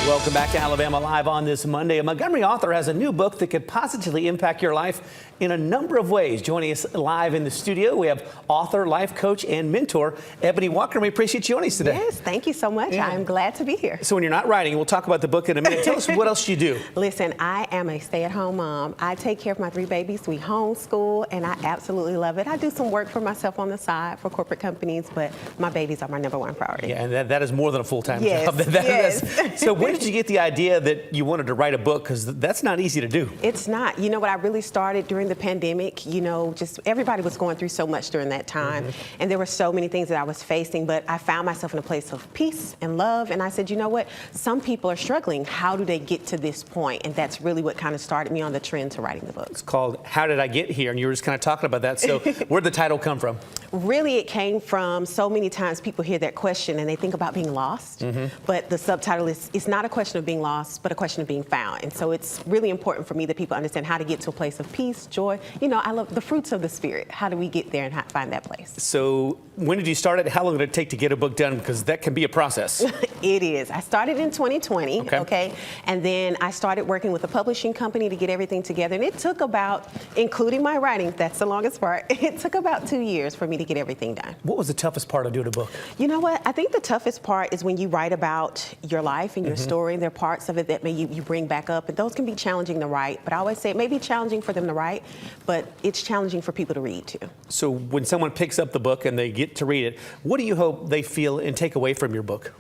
Welcome back to Alabama Live on this Monday. A Montgomery author has a new book that could positively impact your life in a number of ways. Joining us live in the studio, we have author, life coach, and mentor, Eboni Walker. We appreciate you joining us today. Yes, thank you so much. I'm glad to be here. So when you're not writing, we'll talk about the book in a minute. Tell us what else you do. Listen, I am a stay-at-home mom. I take care of my 3 babies. We homeschool, and I absolutely love it. I do some work for myself on the side for corporate companies, but my babies are my #1 priority. Yeah, and that is more than a full-time Yes, job. yes. So when did you get the idea that you wanted to write a book? Because that's not easy to do. It's not. You know what? I really started during the pandemic. You know, just everybody was going through so much during that time. And there were so many things that I was facing, but I found myself in a place of peace and love. And I said, you know what? Some people are struggling. How do they get to this point? And that's really what kind of started me on the trend to writing the book. It's called How Did I Get Here? And you were just kind of talking about that. So where'd the title come from? Really, it came from so many times people hear that question and they think about being lost. But the subtitle is, it's not a question of being lost, but a question of being found. And so it's really important for me that people understand how to get to a place of peace, joy. You know, I love the fruits of the Spirit. How do we get there and find that place? So when did you start it? How long did it take to get a book done? Because that can be a process. It is. I started in 2020, okay? And then I started working with a publishing company to get everything together. And it took about, including my writing, that's the longest part, it took about 2 years for me to get everything done. What was the toughest part of doing a book? You know what? I think the toughest part is when you write about your life and your story. There are parts of it that you bring back up, and those can be challenging to write. But I always say it may be challenging for them to write, but it's challenging for people to read too. So when someone picks up the book and they get to read it, what do you hope they feel and take away from your book?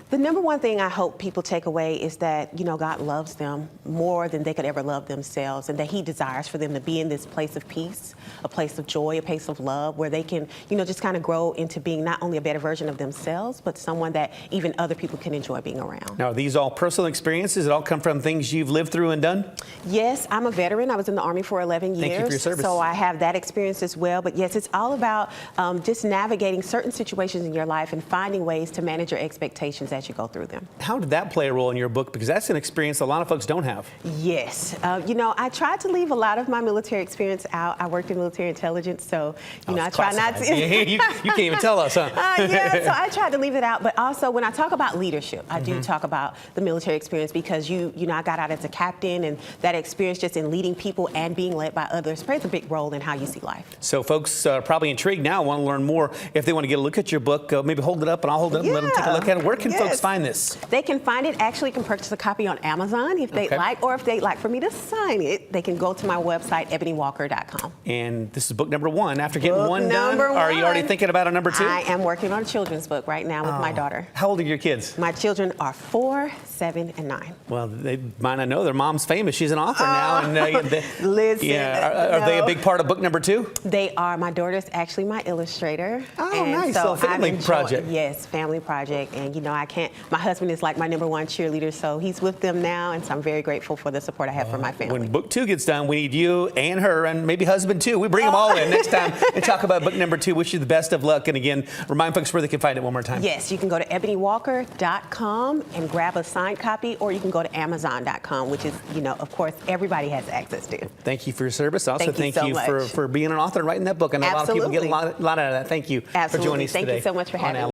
The #1 thing I hope people take away is that, you know, God loves them more than they could ever love themselves, and that He desires for them to be in this place of peace, a place of joy, a place of love, where they can, you know, just kind of grow into being not only a better version of themselves, but someone that even other people can enjoy being around. Now, are these all personal experiences? It all come from things you've lived through and done? Yes, I'm a veteran. I was in the Army for 11 years. Thank you for your service. So I have that experience as well. But yes, it's all about just navigating certain situations in your life and finding ways to manage your expectations as you go through them. How did that play a role in your book? Because that's an experience a lot of folks don't have. Yes. You know, I tried to leave a lot of my military experience out. I worked in military intelligence, so, you know, I try not to. you can't even tell us, huh? Yeah, so I tried to leave it out. But also, when I talk about leadership, I do talk about the military experience because, you know, I got out as a captain, and that experience just in leading people and being led by others plays a big role in how you see life. So folks are probably intrigued now, want to learn more. If they want to get a look at your book, maybe hold it up and I'll hold it up and let them take a look at it. Where can folks find this? They can find it. Actually, can purchase a copy on Amazon if they like, or if they'd like for me to sign it, they can go to my website, eboniwalker.com. And this is book #1. After getting one done, are you already thinking about a #2? I am working on a children's book right now with my daughter. How old are your kids? My children are 4, 7, and 9. Well, they might not know their mom's famous. She's an author now. And, listen. Yeah, are they a big part of book #2? They are. My daughter's actually my illustrator. Oh, and nice. So family project. Yes, family project. And, you know, my husband is like my #1 cheerleader, so he's with them now, and so I'm very grateful for the support I have from my family. When book 2 gets done, we need you and her and maybe husband too. We bring them all in next time and talk about book #2. Wish you the best of luck. And again, remind folks where they can find it one more time. Yes, you can go to eboniwalker.com and grab a signed copy, or you can go to amazon.com, which is, you know, of course, everybody has access to. Thank you for your service. Also, thank you so for being an author and writing that book. I know a lot of people get a lot out of that. Thank you for joining us today. Thank you so much for having me.